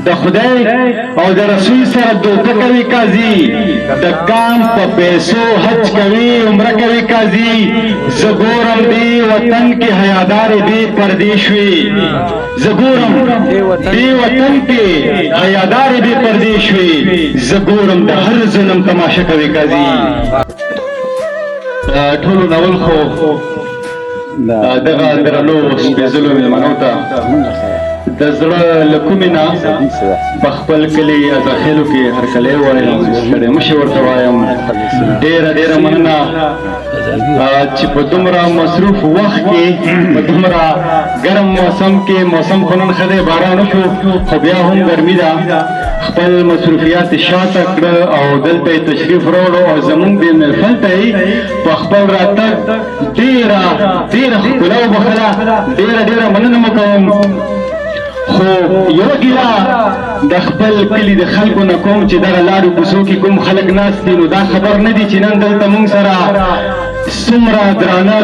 د خدای او د رسول سره دوکه کوي قاضي د کام په پیسو حج کوي عمره کوي قاضي زګورم دی وطن کې حیادار دی پردیش وي زګورم دی وطن کې حیادار دی پردیش وي زګورم د هر ظلم تماشا کوي قاضي ټول ناول خو دغه درنو سپېڅلو مېلمنو ته د زړه له کومې نه په خپل کلي ازاخیلو کې هرکلی وایم ستړی مشې ورته وایم ډېره مننه چې په دومره مصروف وخت کې په دومره ګرم موسم کې موسم خو نن ښه دی باران وشو خو بیا هم ګرمي ده خپل مصروفیات شاته کړه او دلته یې تشریف راوړو او زمونږ دې محفل ته یې په خپل راتګ ډېره ښکلا وبخله ډېره مننه مو کوم خو یو ګیله د خپل کلي د خلکو نه کوم چې دغه لارو کوڅو کې کوم خلک ناست دي نو دا خبر نه دي چې نن دلته موږ سره څومره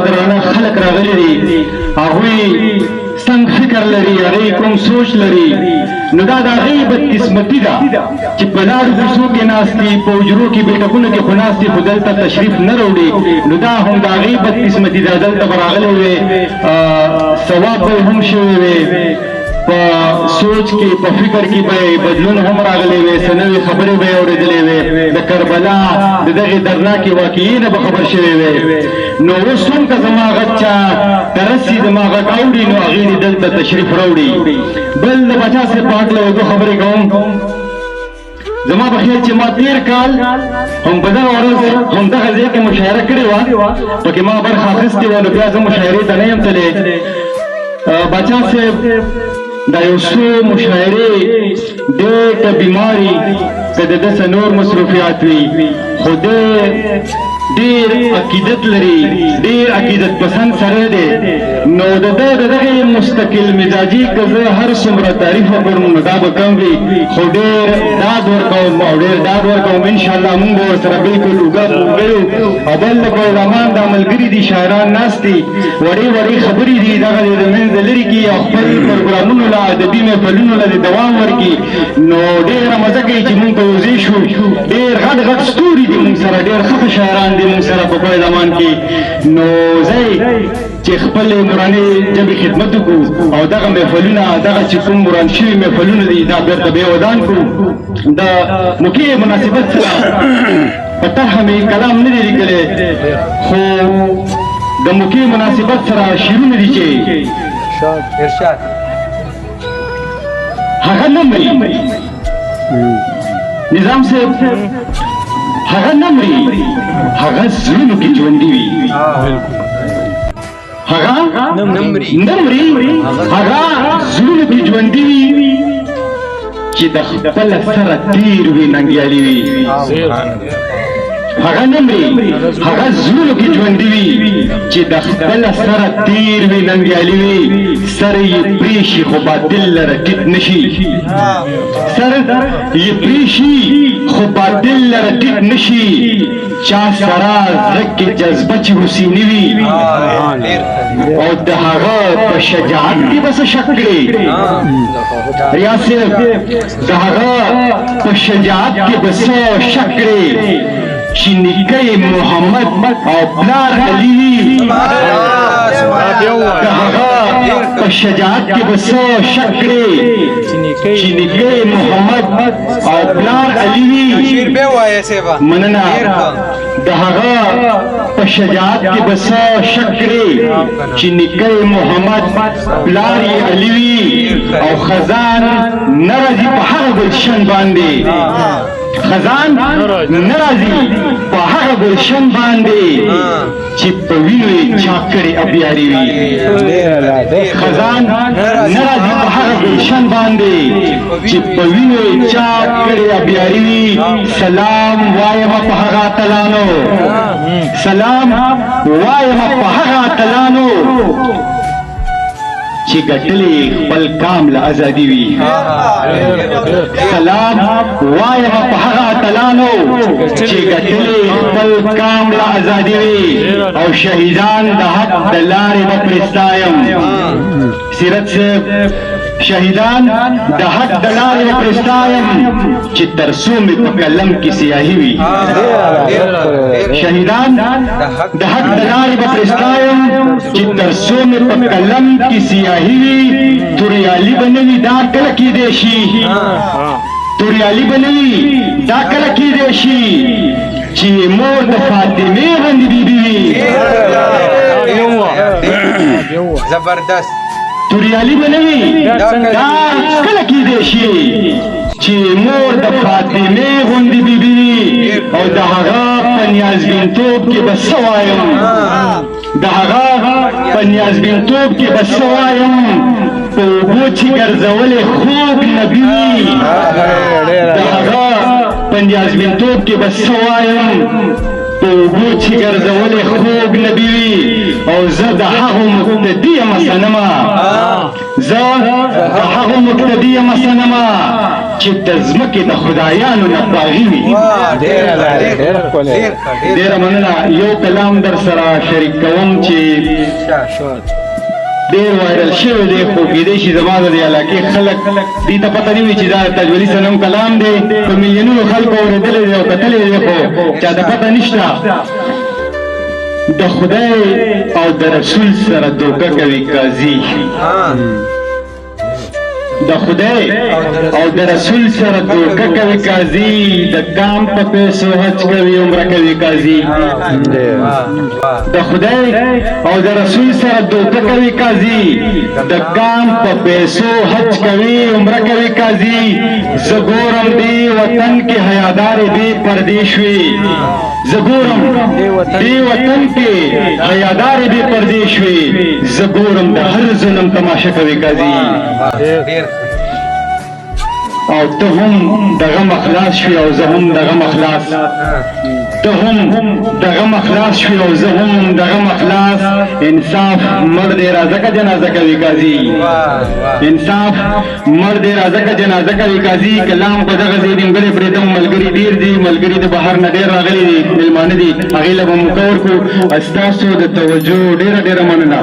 درانه خلک راغلي دي هغوی څنګه فکر لري هغوی کوم سوچ لري نو دا د هغوی بدقسمتي ده چې په لارو کوڅو کې ناست دي په حجرو کې بیټکونو کې خو ناست دي خو دلته تشریف نه راوړي نو دا هم د هغوی بدقسمتي ده دلته به راغلی وې ثواب به هم شوی وې په سوچ کې په فکر کې به بدلون هم راغلی وې څه نوې خبرې به یې اورېدلې وې د کربلا د دغې دردناکې واقعې نه به خبر شوې وې نو اوس هم که زما غږ چا ته رسي زما غږ اوري نو هغې دې دلته تشریف راوړي بل د پاچا صاحب په هکله یو دوه خبرې کوم زما په خیال چې ما تېر کال هم په دغه ورځ هم دغه ځای کې مشاعره کړې وه پکې ما برخه اخیستې وه نو بیا زه مشاعرې ته نه یم تللی باچا صاحب دا یو څو مشاعرې ډېره بیماري که د ده څه نور مصروفیات وي خو ده ډېر عقیدت لري ډېر عقیدت پسند سړی دی نو د ده د دغې مستقل مزاجي که زه هر څومره تعریف وکړم نو دا به کم وي خو ډېر داد ورکوم او ډېر داد ورکوم انشاءالله مونږ به ورسره بلکل اوږه په اوږه یو او بل د ګلرحمان دا ملګري دي شاعران ناست دي وړې خبرې دي دغه د منځه لرې کړي او خپل پروګرامونو له ادبي محفلونو له دوام ورکړي نو ډېره مزه کوي چې مونږ ته وزې شو ډېر غټ ستوري دي مونږ سره ډېر ښه شاعران دي مونږ سره په کوم زمان کې نو زه چې خپلې مورانې ژبې خدمت وکړو او دغه محفلونه دغه چې کوم موران شوي محفلونه دي دا بېرته بیا ودان کړو د موقعې مناسبت سره په طرحه مې کلام نه دی لیکلی خو د موقعې مناسبت سره شعرونه دي چې هغه نه مري نظام صاحب هغه نه مري هغه زړونو کې ژوندي وي هغه نه مري هغه زړونو کې ژوندي وي چې د خپل سره تیر وي ننګیالي وي هغه نه مري هغه زړونو کې ژوندي وي چې د خپل سره تیر وي ننګیالي وي سر یې پرېشي خو باطل لره ټیټ نشي سر یې پرېشي خو باطل لره ټیټ نشي چا سره زړه کې جذبه چې حسیني وي او د هغه په شجاعت کې به څه شک کړې ریاض صاحب د هغه په شجاعت کې به څه شک کړې چې نیکه محمد او پلار علي وي د هغه په شجاعت کې به څه شک کړې چې نیکه محمد او پلار علي وي مننه د هغه په شجاعت کې به څه شک کړې چې نیکه محمد پلار یې علي وي او خزان نه راځي په هغه ګلشن باندې خزان ناراضي په هغه ګلشن باندې چې په وینو یې چاک کړې ابیاري وي خزان ناراضي په هغه ګلشن باندې چې په وینو یې چاک کړې ابیاري وي سلام وایم په هغه اتلانو سلام وایم په هغه اتلانو چې ګټلې خپل کام له ازادي وي سلام وایم په هغه اتلانو چې ګټلې خپل کام له ازادي وي او شهیدان د حق د لارې به پرې ستایم سیرت صاحب شهیدان د حق د لارې وپرستایم چې تر څو مې په قلم کې سیاهي وي شهیدان د حق د لارې وپرستایم چې تر څو مې په قلم کې سیاهي وي توریالي به نه وي دا کله کېدی شي توریالي به نه وي دا کله کېدی شي چې مور د فاطمې غوندې بیبي وي زبردست توریالي به نه وي دا کله کېدی شي چې مور د فاطمې غوندې بیبي وي او د هغه په نیازبینتوب کې به څه وایم د هغه په نیازبینتوب کې به څه وایم په اوبو چې ګرځولې خوږ نبي وي د هغه په نیازبینتوب کې به څه وایم په اوبو چې ګرځولې خوږ نبي وي او زه د هغو مقتدي یم صنمه زه د هغو مقتدي یم صنمه چې د ځمکې د خدایانو نه باغي وي ډېره مننه یو کلام در سره شریک کوم چې ډېر وایرل شوی دی خو کېدی شي زما د دې علاقې خلک دې ته پته نه وي چې دا تجولي صنم کلام دی په میلیونونو خلکو اورېدلی دی او کتلی دی خو چا ته پته نشته د خدای او د رسول سره دوکه کوي قاضي د خدای او د رسول سره دوکه کوي قاضي د کام په پیسو حج کوي عمره کوي قاضي د خدای او د رسول سره دوکه کوي قاضي د کام په پیسو حج کوي عمره کوي قاضي زه ګورم دې وطن کې حیادارې بې پردې شوې زه ګورم دې وطن کې حیادارې بې پردې شوې زه ګورم د هر ظلم تماشه کوي قاضي او ته هم دغه مخلاص شوې او زه هم دغه مخلاص ته هم دغه مخلاص شوې او زه هم دغه مخلاص انصاف مړ دی راځه که جنازه کوي قاضي انصاف مړ دی راځه که جنازه کوي قاضي کلام په دغه ځای نیمګړی پرېږدم ملګري ډېر دي ملګري د بهر نه ډېر راغلي دي مېلمانه دي هغې له به موقع ورکړو ستاسو د توجه ډېره ډېره مننه